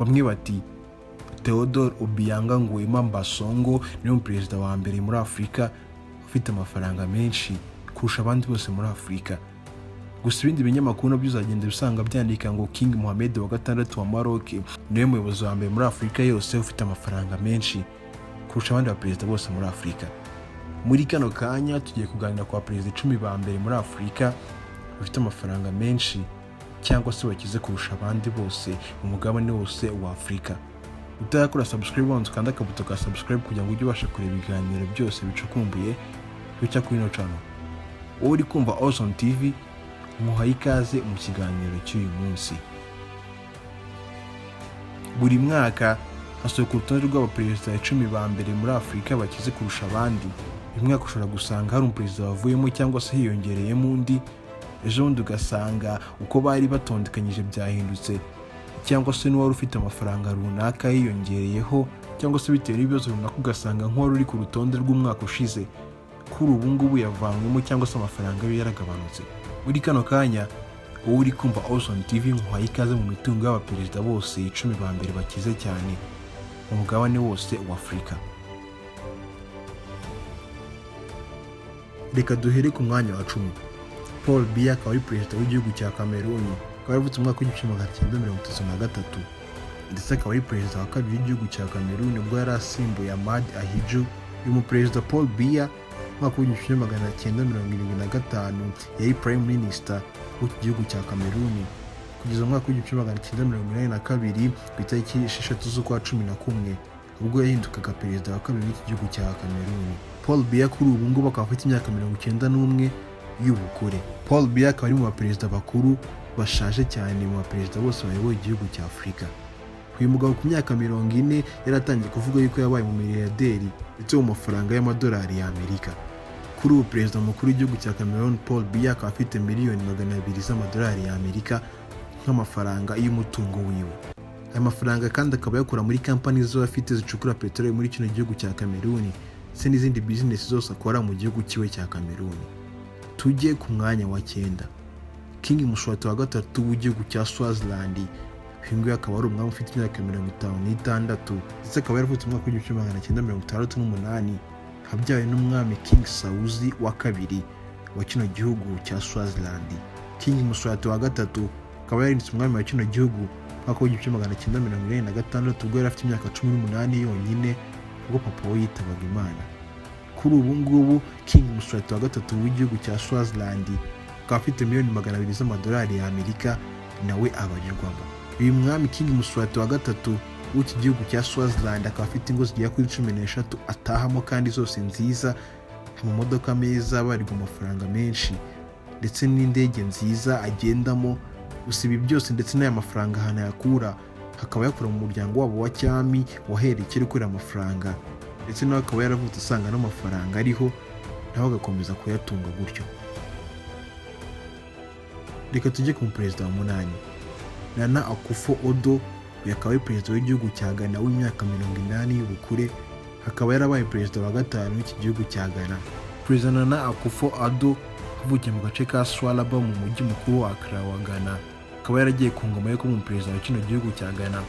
bamwe bati Theodore Obianga Nguema Mbasongo niwe perezida wa mbere muri Afurika ufite amafaranga menshi kurusha abandi bose muri Afurika. Gusa ibindi binyamakuru nabyo uzagenda bisanga byandika ngo King Mohammed wa gatandatu wa Maroc niwe muyobozi wa mbere muri Afurika yose ufite amafaranga menshi kurusha abandi baperezida bose muri Afurika. Muri kano kanya tugiye kuganira kwa perezida 10 ba mbere muri Afurika bafite amafaranga menshi cyangwa se bakize kurusha abandi bose mu mugabane wose wa Afurika. Utarakora subscribe wanzu kanda akabuto ka subscribe kugira ngo ujye ubasha kureba ibiganiro byose bicukumbuye bica kuri ino channel. Uri kumva Awesome TV, muhaye ikaze mu kiganiro cy'uyu munsi. Buri mwaka hasohoka urutonde rw'abaperezida 10 ba mbere muri Afurika bakize kurusha abandi. Uyu mwaka ushobora gusanga hari umuperezida wavuyemo cyangwa se hiyongereyemo undi, ejo bundi ugasanga uko bari batondekanyije byahindutse, cyangwa se n'uwari ufite amafaranga runaka yiyongereyeho, cyangwa se bitewe n'ibibazo runaka ugasanga nk'uwari uri ku rutonde rw'umwaka ushize kuri ubu ngubu yavanywemo cyangwa se amafaranga ye yaragabanutse. Muri kano kanya wowe uri kumva Awesome TV, muhaye ikaze mu mitungo y'abaperezida bose 10 ba mbere bakize cyane mu mugabane wose wa Afurika. Reka duhere ku mwanya wa 10. Paul Biya akaba ari perezida w'igihugu cya Cameroon, akaba yavutse mu mwaka w'1933 ndetse akaba ari perezida wa kabiri w'igihugu cya Cameroon ubwo yari asimbuye Ahmad Ahidjo. Uyu muperezida Paul Biya mu mwaka w'1975 yari prime minister w'iki gihugu cya Cameroon kugeza mu mwaka w'1982 ku itariki 6 z'ukwa 11 ubwo yahindukaga perezida wa kabiri w'iki gihugu cya Cameroon. Paul Biya kuri ubu ngubu akaba afite imyaka 91 y'ubukure. Paul Biya akaba ari mu baperezida bakuru bashaje cyane mu baperezida bose bayoboye igihugu cya Afurika. Uyu mugabo ku myaka 40 yaratangiye kuvuga yuko yabaye mu miliyarderi ndetse mu mafaranga y'amadolari y'Amerika. Kuri ubu perezida mukuru w'igihugu cya Cameroon Paul Biya akaba afite miliyoni 200 z'amadolari y'Amerika nk'amafaranga y'umutungo wiwe. Aya mafaranga kandi akaba yakura muri kampani zo afite zicukura peteroli muri kino gihugu cya Cameroon ndetse n'izindi business zose akora mu gihugu kiwe cya Cameroon. Tujye ku mwanya wa 9. King Mswati wa gatatu w'igihugu cya Swaziland. Uyu nguyu akaba ari umwami ufite imyaka 56 ndetse akaba yaravutse mu mwaka w'1968 habyawe n'umwami King Sauzi wa kabiri wa kino gihugu cya Swaziland. King Mswati wa gatatu akaba yarindutse umwami wa kino gihugu mu mwaka w'1946 ubwo yari afite imyaka 18 yonyine ubwo papa we yitabaga Imana. Kuri ubu ngubu King Mswati wa gatatu w'igihugu cya Swaziland akaba afite miliyoni 200 z'amadolari y'Amerika nawe abarirwamo. Uyu mwami King Mswati wa gatatu w'iki gihugu cya Swaziland akaba afite ingo zigera kuri 13 atahamo kandi zose nziza, amamodoka meza abarirwa amafaranga menshi ndetse n'indege nziza agendamo. Gusa ibi byose ndetse n'aya mafaranga ahantu yakura akaba yakura mu muryango wabo wa cyami wahereye kera ukorera amafaranga, ndetse nawe akaba yaravutse asanga n'amafaranga ariho nawe agakomeza kuyatunga gutyo. Reka tujye ku perezida wa 8. Nana Akufo-Addo akaba ari perezida w'igihugu cya Ghana w'imyaka 80 y'ubukure, akaba yarabaye perezida wa gatanu w'iki gihugu cya Ghana. Perezida Nana Akufo-Addo avukiye mu gace ka Swalaba mu mujyi mukuru wa Accra wa Ghana, akaba yaragiye ku ngoma yo kuba perezida wa kino gihugu cya Ghana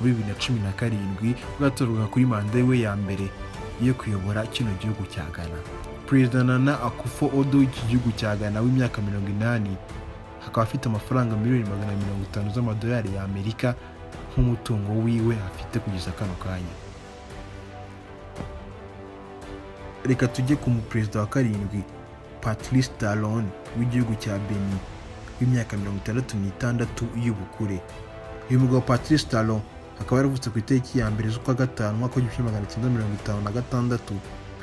muri 2017 bwatorwaga kuri manda we ya mbere yo kuyobora kino gihugu cya Ghana. Perezida Nana Akufo-Addo w'iki gihugu cya Ghana w'imyaka 80 akaba afite amafaranga miliyoni 150 z'amadolari y'Amerika nk'umutungo wiwe afite kugeza kano kanya. Reka tujye ku perezida wa 7 Patrice Talon w'igihugu cya Benin w'imyaka 66 y'ubukure. Uyu mugabo Patrice Talon akaba yaravutse ku itariki ya mbere z'ukwa gatanu mwaka w'1956.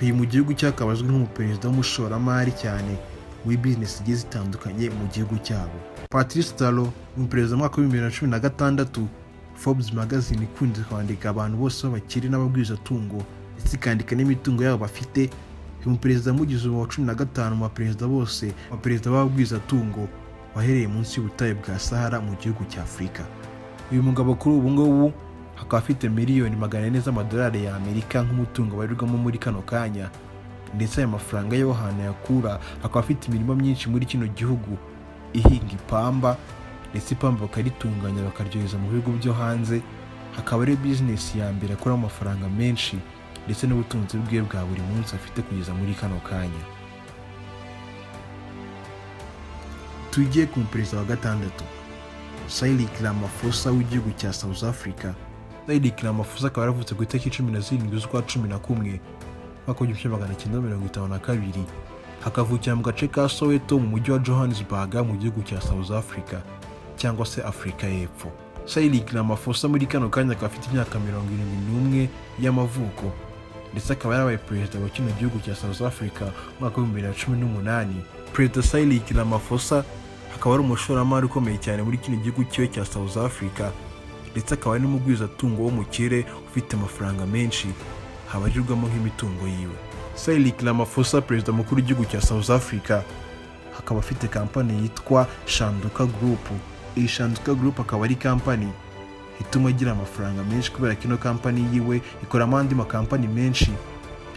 Uyu mu gihugu cyakaba azwi nk'umuperezida w'umushoramari cyane muri business zigiye zitandukanye mu gihugu cyabo. Patrice Talon umuperezida mu mwaka wa 2016 Forbes magazine ikunze kwandika abantu bose b'abakire n'ababwizatungo ndetse ikandika n'imitungo yabo bafite. Uyu perezida mugize wa 15 mu baperezida bose abaperezida b'ababwizatungo wahereye munsi y'ubutayu bwa Sahara mu gihugu cya Afurika. Uyu mugabo kuri ubu ngubu akaba afite miliyoni 400 z'amadolari y'Amerika nk'umutungo barirwamo muri kano kanya, ndetse aya mafaranga yo hana yakura akaba afite imirimo myinshi muri kino gihugu ihinga ipamba, ndetse ipamba bakaritunganya bakaryoheza mu bihugu byo hanze, akaba ari business ya mbere akora amafaranga menshi ndetse n'ubutunzi bwe bwa buri munsi afite kugeza muri kano kanya. Tugiye ku perezida wa gatandatu, Cyril Ramaphosa w'igihugu cya South Africa. Cyril Ramaphosa akaba yaravutse ku itariki 17 z'ukwa 11 mwaka w'1952, hakavukira mu gace ka Soweto mu mujyi wa Johannesburg mu gihugu cya South Africa cyangwa se Afurika y'Epfo. Cyril Ramaphosa muri kano kanya akaba afite imyaka 71 y'amavuko ndetse akaba yarabaye perezida wa kino gihugu cya South Africa mwaka wa 2018. Perezida Cyril Ramaphosa akaba ari umushoramari ukomeye cyane muri kino gihugu cyiwe cya South Africa ndetse akaba ari n'umugwizatungo wo mu kirere ufite amafaranga menshi habarirwamo nk'imitungo yiwe. Cyril Ramaphosa, perezida mukuru w'igihugu cya South Africa, akaba afite kampani yitwa Shanduka Group. Iyi Shanduka Group akaba ari kampani ituma agira amafaranga menshi kubera ko ino kampani yiwe ikoramo andi makampani menshi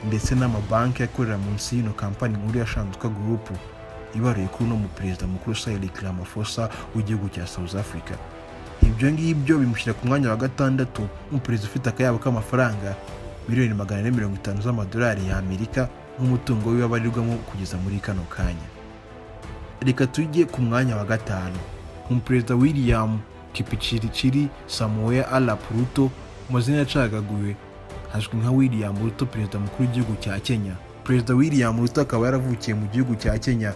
ndetse n'amabanki akorera munsi y'ino kampani nkuru ya Shanduka Group ibaruye kuri uno perezida mukuru Cyril Ramaphosa w'igihugu cya South Africa. Ibyo ngibyo bimushyira ku mwanya wa gatandatu nk'umuperezida ufite akayabo k'amafaranga miliyoni 450 z'amadolari y'Amerika nk'umutungo we wabarirwamo kugeza muri kano kanya. Reka tujye ku mwanya wa gatanu, umuperezida William Kipchirchir Samoei Arap Ruto, amazina yacagaguwe azwi nka William Ruto, perezida mukuru w'igihugu cya Kenya. Perezida William Ruto akaba yaravukiye mu gihugu cya Kenya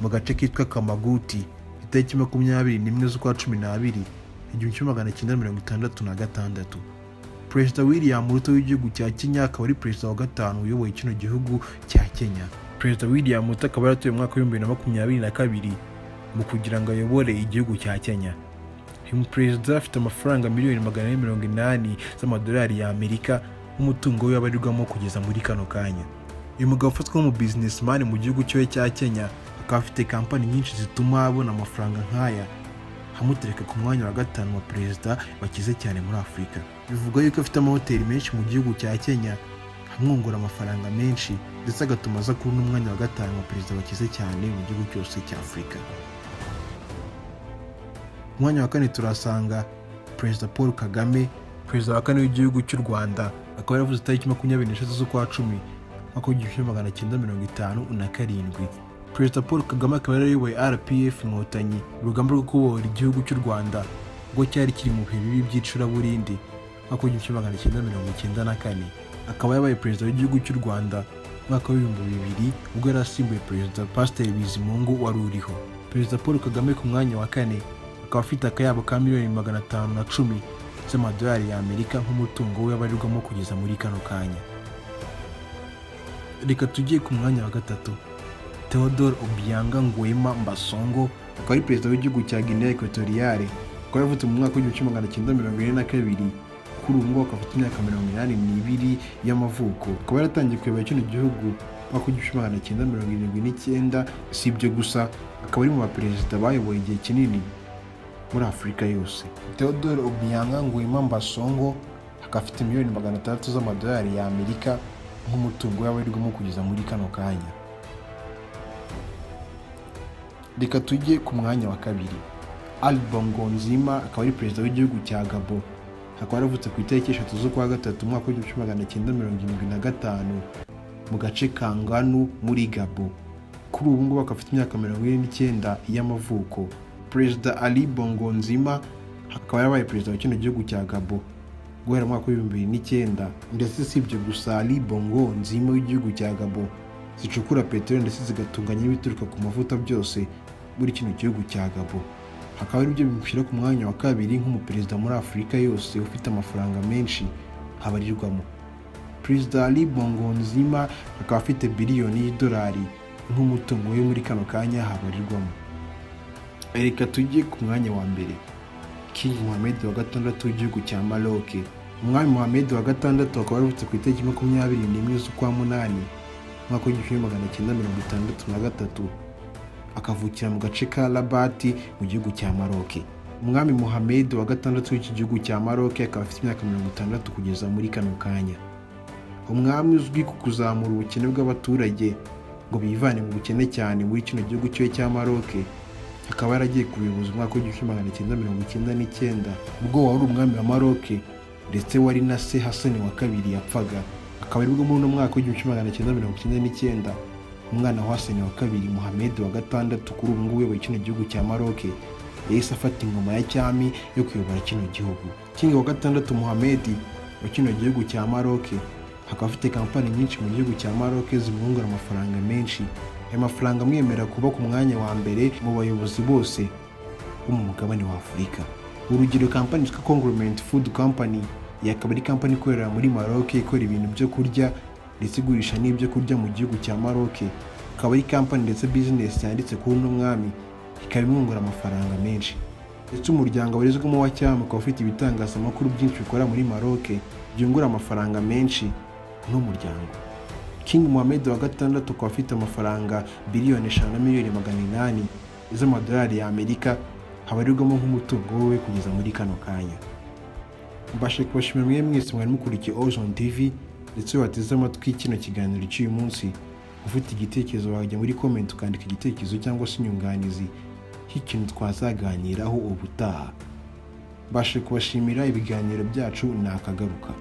mu gace kitwa Kamaguti itariki 21 z'ukwa 12 1966. Perezida William Ruto w'igihugu cya Kenya akaba ari perezida wa gatanu uyoboye kino gihugu cya Kenya. Perezida William Ruto akaba yaratoye mu mwaka wa 2022 mu kugira ngo ayobore igihugu cya Kenya. Uyu perezida afite amafaranga miliyoni 480 z'amadolari y'Amerika nk'umutungo we wabarirwamo kugeza muri kano kanya. Uyu mugabo ufatwa nk'umu businessman mu gihugu cyo cya Kenya akaba afite kampani nyinshi zituma abona amafaranga nk'aya, hamutereka ku mwanya wa gatanu wa perezida bakize cyane muri Afurika. Bivuga yuko afite amahoteli menshi mu gihugu cya Kenya hamwungura amafaranga menshi ndetse agatuma aza kuri n'umwanya wa gatanu wa perezida bakize cyane mu gihugu cyose cya Afurika. Mwanya wa kane turasanga perezida Paul Kagame, perezida wa kane w'igihugu cy'u Rwanda, akaba yaravuze itariki 23 z'ukwa 10 mwaka wa 1957. Perezida Paul Kagame akaba yarayoboye RPF Inkotanyi, urugamba rwo kubohora igihugu cy'u Rwanda ubwo cyari kiri mu bihe bibi by'icuraburindi mwaka wa 1994. Akaba yabaye perezida w'igihugu cy'u Rwanda mwaka wa 2000 ubwo yari asimbuye perezida Pasiteri Bizimungu wari uriho. Perezida Paul Kagame ku mwanya wa kane akaba afite akayabo ka miliyoni 510 z'amadolari y'Amerika nk'umutungo we wabarirwamo kugeza muri kano kanya. Reka tujye ku mwanya wa gatatu, Theodore Obiang Nguema Mbasongo, akaba ari perezida w'igihugu cya Guinea Equatoriale. Akaba yavutse mu mwaka wa 1942, kuri ubu ngubu akaba afite imyaka 82 y'amavuko. Akaba yaratangiye kuyobora kino gihugu mwaka wa 1979. Si ibyo gusa, akaba ari mu baperezida bayoboye igihe kinini muri Afurika yose. Theodore Obiang Nguema Mbasongo akaba afite miliyoni 600 z'amadolari y'Amerika nk'umutungo we wabarirwamo kugeza muri kano kanya. Reka tujye ku mwanya wa kabiri, Ali Bongo Nzima, akaba ari perezida w'igihugu cya Gabo. Akaba yaravutse ku itariki 3 z'ukwa 3 mwaka wa 1975 mu gace ka Nganu muri Gabo. Kuri ubu ngubu akaba afite imyaka 49 y'amavuko. Perezida Ali Bongo Nzima akaba yarabaye perezida wa kino gihugu cya Gabo guhera mu mwaka wa 2009. Ndetse si ibyo gusa, Ali Bongo Nzima w'igihugu cya Gabo zicukura peteroli ndetse zigatunganya ibituruka ku mavuta byose muri kino gihugu cya Gabo. Hakaba ari byo bimushyira ku mwanya wa kabiri nk'umuperezida muri Afurika yose ufite amafaranga menshi habarirwamo. Perezida Ali Bongo Nzima akaba afite biliyoni y'idolari nk'umutungo we muri kano kanya habarirwamo. Reka tujye ku mwanya wa mbere, King Mohammed wa gatandatu w'igihugu cya Maroc. Umwami Mohammed wa gatandatu akaba yaravutse ku itariki 21 z'ukwa 8 mwaka wa 1963, akavukira mu gace ka Rabat mu gihugu cya Maroc. Umwami Mohammed wa gatandatu w'iki gihugu cya Maroc akaba afite imyaka 60 kugeza muri kano kanya. Umwami uzwi ku kuzamura ubukene bw'abaturage ngo bivane mu bukene cyane muri kino gihugu cyo cya Maroc, akaba yaragiye ku buyobozi mu mwaka wa 1999 ubwo wari umwami wa Maroc ndetse wari na se Hasani wa kabiri yapfaga. Akaba aribwo muri uno mwaka w'1999 umwana wa Hasani wa kabiri Mohamed wa gatandatu kuri ubu ngubu uyoboye kino gihugu cya Maroc yahise afata ingoma ya cyami yo kuyobora kino gihugu. King wa gatandatu Mohamed wa kino gihugu cya Maroc akaba afite kampani nyinshi mu gihugu cya Maroc zimwungura amafaranga menshi. Ayo mafaranga amwemerera kuba ku mwanya wa mbere mu bayobozi bose bo mu mugabane wa Afurika. Urugero kampani yitwa Conglomerate Food Company yakaba ari kampani ikorera muri Maroc ikora ibintu byo kurya ndetse igurisha n'ibyo kurya mu gihugu cya Maroc. Akaba ari kampani ndetse business yanditse kuri uno mwami ikaba imwungura amafaranga menshi. Ndetse umuryango warizwemo wa cyami ukaba ufite ibitangazamakuru byinshi bikora muri Maroc byungura amafaranga menshi n'umuryango. King Mohamed wa gatandatu akaba afite amafaranga biliyoni 5,800,000 z'amadolari ya Amerika habarirwamo nk'umutungo we kugeza muri kano kanya. Mbashe kubashimira mwese mwari mukurikiye Ozone TV ndetse wateze amatwi kino kiganiro cy'uyu munsi. Ufite igitekerezo wajya muri comment ukandika igitekerezo cyangwa se inyunganizi y'ikintu twazaganiraho ubutaha. Mbashe kubashimira ibiganiro byacu nakagaruka.